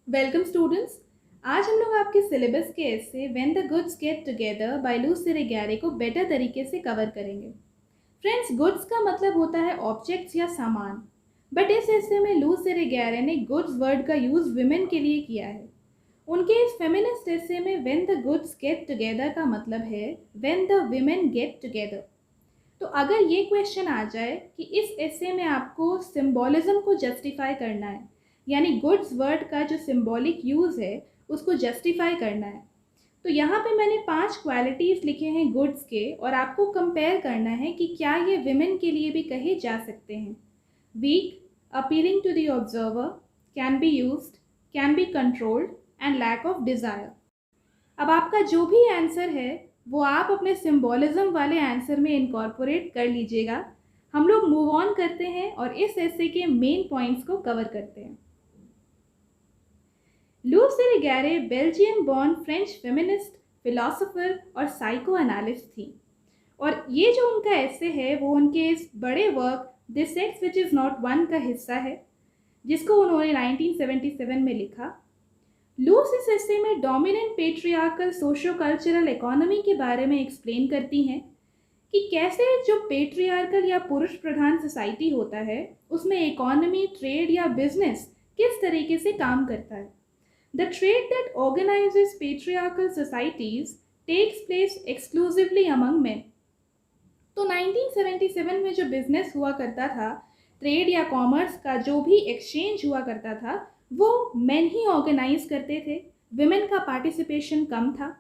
Welcome students. आज हम लोग आपके सिलेबस के ऐसे when the goods get together by Luce Irigaray को बेटर तरीके से कवर करेंगे। फ्रेंड्स, गुड्स का मतलब होता है ऑब्जेक्ट्स या सामान, बट इस ऐसे में लुई सिरिगैरे ने गुड्स वर्ड का यूज़ विमेन के लिए किया है। उनके इस फेमिनिस्ट ऐसे में when the goods get together का मतलब है when the women get together. तो अगर ये क्वेश्चन आ जाए कि इस ऐसे में आपको सिंबॉलिज्म को जस्टिफाई करना है, यानी गुड्स वर्ड का जो सिंबॉलिक यूज़ है उसको जस्टिफाई करना है, तो यहाँ पे मैंने 5 क्वालिटीज़ लिखे हैं गुड्स के और आपको कंपेयर करना है कि क्या ये विमेन के लिए भी कहे जा सकते हैं। Weak, appealing to the observer, can be used, can be controlled and lack of desire. अब आपका जो भी आंसर है वो आप अपने सिंबॉलिज्म वाले आंसर में इनकॉर्पोरेट कर लीजिएगा। हम लोग मूव ऑन करते हैं और इस ऐसे के मेन पॉइंट्स को कवर करते हैं। Luce Irigaray Belgian born French feminist, philosopher और साइको एनालिस्ट थी, और ये जो उनका ऐसे है वो उनके इस बड़े work this sex which is not one का हिस्सा है, जिसको उन्होंने 1977 में लिखा। लुई इस ऐसे में dominant patriarchal socio cultural economy के बारे में एक्सप्लेन करती हैं कि कैसे जो पेट्रियार्कल या पुरुष प्रधान सोसाइटी होता है उसमें इकोनॉमी, ट्रेड या बिजनेस किस तरीके से काम करता है। The trade that organizes patriarchal societies takes place exclusively among men. तो 1977 में जो बिजनेस हुआ करता था, ट्रेड या कॉमर्स का जो भी एक्सचेंज हुआ करता था, वो मेन ही ऑर्गेनाइज करते थे। विमेन का पार्टिसिपेशन कम था।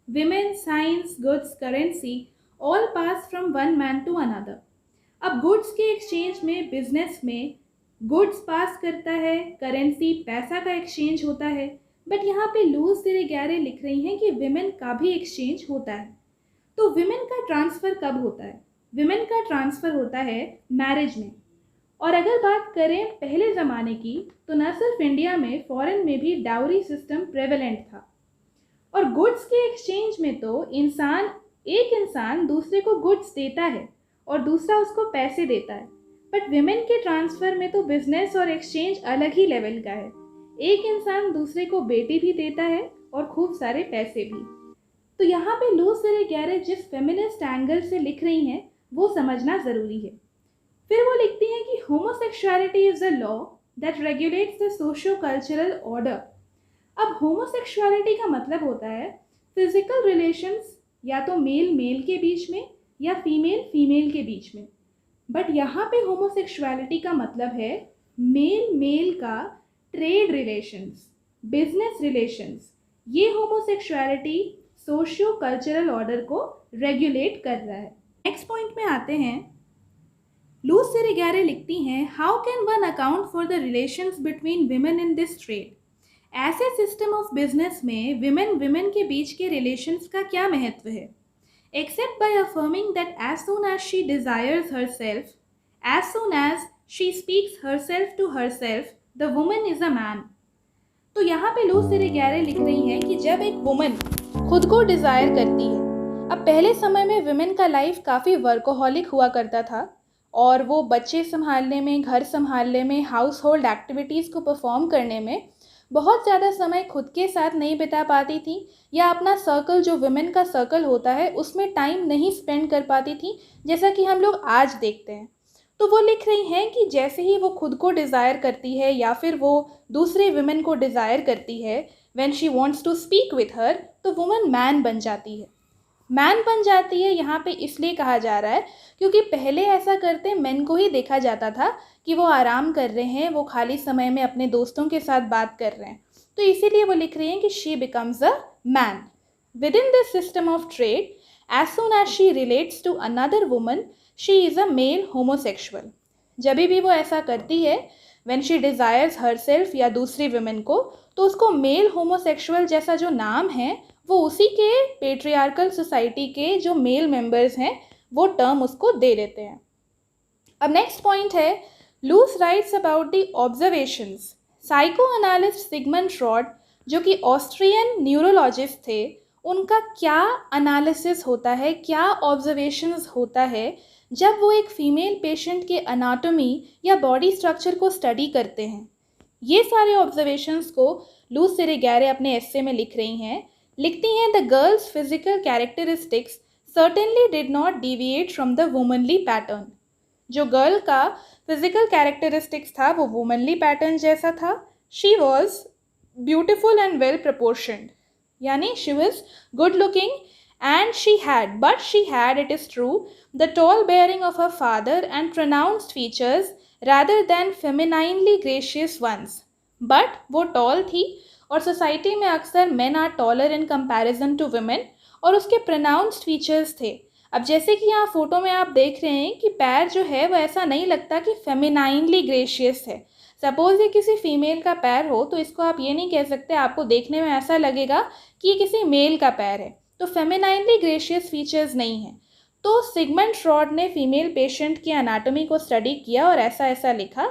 Women, science, goods, currency all pass from one man to another. अब गुड्स के एक्सचेंज में, बिजनेस में गुड्स पास करता है, करेंसी पैसा का एक्सचेंज होता है, बट यहाँ पे लुई सिरिगैरे लिख रही हैं कि विमेन का भी एक्सचेंज होता है। तो विमेन का ट्रांसफ़र कब होता है? विमेन का ट्रांसफ़र होता है मैरिज में। और अगर बात करें पहले ज़माने की, तो न सिर्फ इंडिया में, फॉरेन में भी डाउरी सिस्टम प्रेवलेंट था। और गुड्स के एक्सचेंज में तो एक इंसान दूसरे को गुड्स देता है और दूसरा उसको पैसे देता है, बट विमेन के ट्रांसफ़र में तो बिजनेस और एक्सचेंज अलग ही लेवल का है। एक इंसान दूसरे को बेटी भी देता है और खूब सारे पैसे भी। तो यहाँ पे लुई सिरिगैरे जिस फेमिनिस्ट एंगल से लिख रही हैं वो समझना ज़रूरी है। फिर वो लिखती हैं कि homosexuality is a law that regulates the socio cultural order. अब होमोसेक्सुअलिटी का मतलब होता है फिजिकल रिलेशंस, या तो मेल मेल के बीच में या फीमेल फीमेल के बीच में, बट यहाँ पे होमोसेक्सुअलिटी का मतलब है मेल मेल का ट्रेड रिलेशंस, बिजनेस रिलेशंस। ये होमोसेक्सुअलिटी सोशियो कल्चरल ऑर्डर को रेगुलेट कर रहा है। नेक्स्ट पॉइंट में आते हैं। लुई सिरिगैरे लिखती हैं, how can one account for the relations between women in this trade. ऐसे सिस्टम ऑफ बिजनेस में विमेन के बीच के रिलेशंस का क्या महत्व है? Except by affirming that as soon as she desires herself, as soon as she speaks herself to herself, the woman is a man. तो यहाँ पे लुई सिरिगैरे लिख रही हैं कि जब एक वुमन खुद को डिज़ायर करती है, अब पहले समय में विमेन का लाइफ काफ़ी वर्कोहॉलिक हुआ करता था और वो बच्चे संभालने में, घर संभालने में, हाउस होल्ड एक्टिविटीज़ को परफॉर्म करने में बहुत ज़्यादा समय खुद के साथ नहीं बिता पाती थी, या अपना सर्कल जो विमेन का सर्कल होता है उसमें टाइम नहीं स्पेंड कर पाती थी, जैसा कि हम लोग आज देखते हैं। तो वो लिख रही हैं कि जैसे ही वो खुद को डिज़ायर करती है या फिर वो दूसरे विमेन को डिज़ायर करती है, when she wants to speak with her, तो वुमन मैन बन जाती है। मैन बन जाती है यहाँ पे इसलिए कहा जा रहा है क्योंकि पहले ऐसा करते मेन को ही देखा जाता था कि वो आराम कर रहे हैं, वो खाली समय में अपने दोस्तों के साथ बात कर रहे हैं, तो इसीलिए वो लिख रही हैं कि she becomes a man. Within this system of trade, as soon as she relates to another woman, she is a male homosexual. जब भी वो ऐसा करती है, व्हेन शी डिज़ायर्स हरसेल्फ या दूसरी विमेन को, तो उसको मेल होमोसेक्सुअल जैसा जो नाम है वो उसी के पेट्रियार्कल सोसाइटी के जो मेल मेंबर्स हैं वो टर्म उसको दे देते हैं। अब नेक्स्ट पॉइंट है, Louis writes about the observations. Psycho analyst Sigmund fraud, जो कि ऑस्ट्रियन न्यूरोलॉजिस्ट थे, उनका क्या एनालिसिस होता है, क्या ऑब्जर्वेशंस होता है जब वो एक फीमेल पेशेंट के अनाटॉमी या बॉडी स्ट्रक्चर को स्टडी करते हैं। ये सारे ऑब्जर्वेशंस को लू सिरिगैरे अपने एस्से में लिख रही हैं। लिखती हैं, the girl's physical characteristics certainly did not deviate from the womanly pattern. जो गर्ल का फिजिकल कैरेक्टरिस्टिक्स था वो वुमनली पैटर्न जैसा था। She was beautiful and well proportioned, यानी she was good looking and she had, it is true, the tall bearing of her father and pronounced features rather than femininely gracious ones. But वो tall थी और society में अक्सर men are taller in comparison to women, और उसके pronounced features थे। अब जैसे कि यहाँ फोटो में आप देख रहे हैं कि पैर जो है वो ऐसा नहीं लगता कि फेमिनाइनली ग्रेशियस है। सपोज ये किसी फीमेल का पैर हो तो इसको आप ये नहीं कह सकते, आपको देखने में ऐसा लगेगा कि ये किसी मेल का पैर है, तो फेमिनाइनली ग्रेशियस फीचर्स नहीं है। तो सिगमंड फ्रॉड ने फीमेल पेशेंट की एनाटॉमी को स्टडी किया और ऐसा ऐसा लिखा।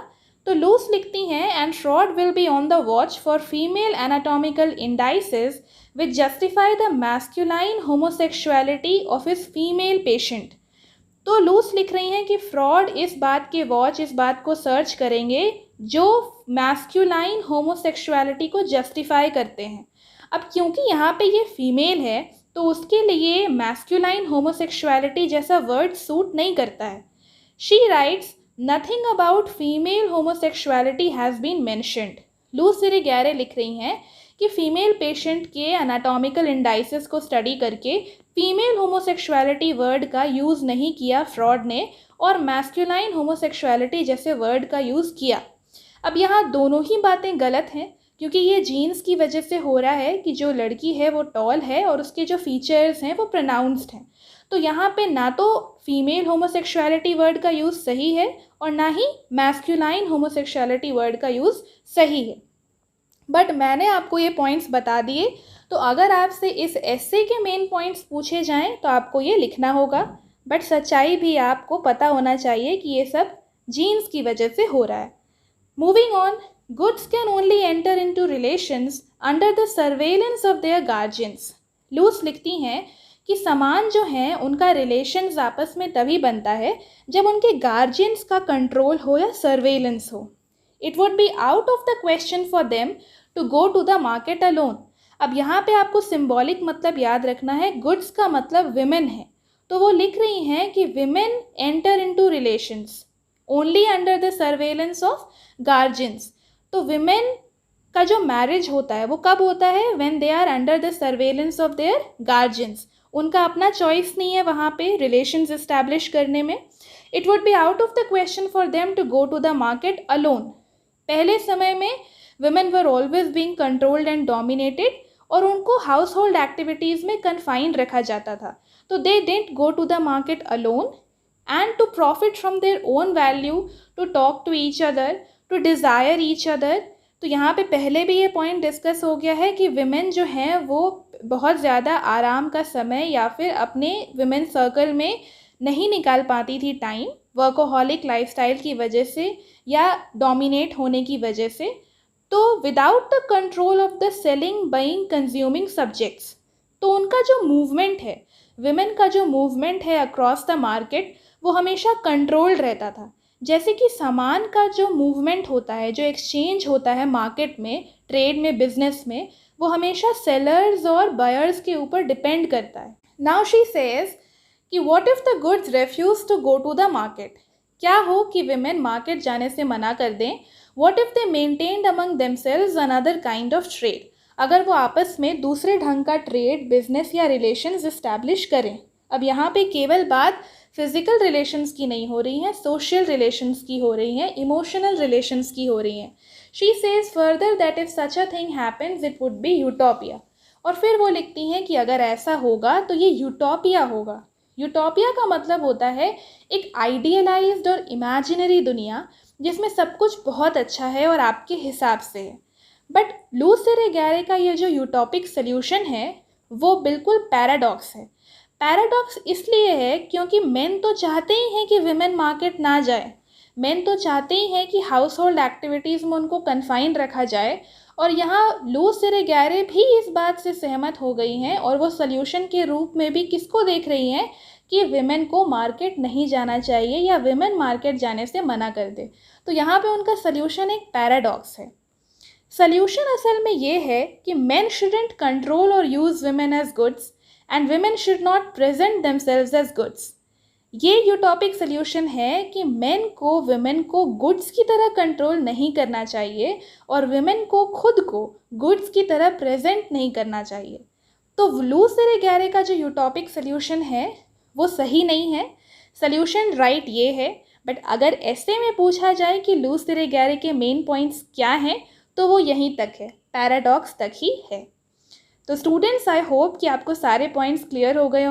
तो लूस लिखती हैं, and fraud will be on the watch for female anatomical indices which justify the masculine homosexuality of his female patient. तो लूस लिख रही हैं कि फ्रॉड इस बात को सर्च करेंगे जो मैस्कुलाइन होमोसेक्सुअलिटी को जस्टिफाई करते हैं। अब क्योंकि यहाँ पे ये फीमेल है तो उसके लिए मैस्कुलाइन होमोसेक्सुअलिटी जैसा वर्ड सूट नहीं करता है। She writes, nothing about female homosexuality has been mentioned. Luce Irigaray लिख रही हैं कि फीमेल पेशेंट के एनाटॉमिकल इंडाइसिस को स्टडी करके फीमेल होमोसेक्सुअलिटी वर्ड का यूज़ नहीं किया फ्रॉड ने, और मैस्कुलाइन होमोसेक्सुअलिटी जैसे वर्ड का यूज़ किया। अब यहाँ दोनों ही बातें गलत हैं, क्योंकि ये जीन्स की वजह से हो रहा है कि जो लड़की है वो टॉल है और उसके जो फीचर्स हैं वो प्रोनाउंस्ड हैं। तो यहाँ पे ना तो फीमेल होमोसेक्सुअलिटी वर्ड का यूज़ सही है और ना ही मैस्कुलाइन होमोसेक्सुअलिटी वर्ड का यूज़ सही है। बट मैंने आपको ये पॉइंट्स बता दिए, तो अगर आपसे इस एस्से के मेन पॉइंट्स पूछे जाएं तो आपको ये लिखना होगा। बट सच्चाई भी आपको पता होना चाहिए कि ये सब जीन्स की वजह से हो रहा है। Moving on, goods can only enter into relations under the surveillance of their guardians. Luce लिखती हैं कि सामान जो हैं उनका रिलेशंस आपस में तभी बनता है जब उनके गार्जियंस का कंट्रोल हो या सर्वेलेंस हो। It would be out of the question for them to go to the market alone. अब यहाँ पे आपको सिंबॉलिक मतलब याद रखना है, गुड्स का मतलब विमेन है, तो वो लिख रही हैं कि women enter into relations only under the surveillance of guardians. तो विमेन का जो मैरिज होता है वो कब होता है? When they are under the surveillance of their guardians. उनका अपना चॉइस नहीं है वहाँ पे रिलेशंस इस्टेब्लिश करने में। It would be out of the question for them to go to the market alone. पहले समय में women were always being controlled and dominated और उनको हाउस होल्ड एक्टिविटीज़ में कन्फाइंड रखा जाता था। तो they didn't go to the market alone and to profit from their own value, to talk to each other, to desire each other. तो यहाँ पे पहले भी ये पॉइंट डिस्कस हो गया है कि विमेन जो हैं वो बहुत ज़्यादा आराम का समय या फिर अपने विमेन सर्कल में नहीं निकाल पाती थी टाइम, वर्कोहॉलिक लाइफस्टाइल की वजह से या डोमिनेट होने की वजह से। तो without the control of the selling, buying, consuming subjects, तो उनका जो मूवमेंट है, विमेन का जो मूवमेंट है अक्रॉस द मार्केट, वो हमेशा कंट्रोल्ड रहता था। जैसे कि सामान का जो मूवमेंट होता है, जो एक्सचेंज होता है मार्केट में, ट्रेड में, बिजनेस में, वो हमेशा सेलर्स और बायर्स के ऊपर डिपेंड करता है। नाउ शी सेज कि what if the goods refuse to go to the market. क्या हो कि विमेन मार्केट जाने से मना कर दें। What if they maintained among themselves another kind of trade. अगर वो आपस में दूसरे ढंग का ट्रेड, बिजनेस या रिलेशंस इस्टेब्लिश करें। अब यहाँ पे केवल बात फिजिकल रिलेशंस की नहीं हो रही है, सोशल रिलेशंस की हो रही है, इमोशनल रिलेशंस की हो रही हैं। She says further that if such a thing happens it would B utopia. और फिर वो लिखती हैं कि अगर ऐसा होगा तो ये यूटोपिया होगा। यूटोपिया का मतलब होता है एक आइडियलाइज्ड और इमेजिनरी दुनिया जिसमें सब कुछ बहुत अच्छा है और आपके हिसाब से है। बट लू सिरिगैरे का ये जो यूटोपिक सोल्यूशन है वो बिल्कुल पैराडॉक्स है। पैराडॉक्स इसलिए है क्योंकि मेन तो चाहते ही हैं कि विमेन मार्केट ना जाए, मेन तो चाहते ही हैं कि हाउस होल्ड एक्टिविटीज़ में उनको कन्फाइंड रखा जाए, और यहाँ लू सिरिगैरे भी इस बात से सहमत हो गई हैं और वो सोल्यूशन के रूप में भी किसको देख रही हैं कि विमेन को मार्केट नहीं जाना चाहिए या विमेन मार्केट जाने से मना कर दे। तो यहाँ पे उनका सोल्यूशन एक पैराडॉक्स है। सल्यूशन असल में ये है कि men shouldn't control or use women as goods and women should not present themselves as goods. ये यूटॉपिक सल्यूशन है कि मेन को विमेन को गुड्स की तरह कंट्रोल नहीं करना चाहिए और विमेन को खुद को गुड्स की तरह प्रेजेंट नहीं करना चाहिए। तो लूस इरेगैरे का जो यूटॉपिक सल्यूशन है वो सही नहीं है। सल्यूशन राइट ये है, बट अगर ऐसे में पूछा जाए कि लूस इरेगैरे के मेन पॉइंट्स क्या हैं तो वो यहीं तक है, पैराडॉक्स तक ही है। तो स्टूडेंट्स, आई होप कि आपको सारे पॉइंट्स क्लियर हो गए होंगे।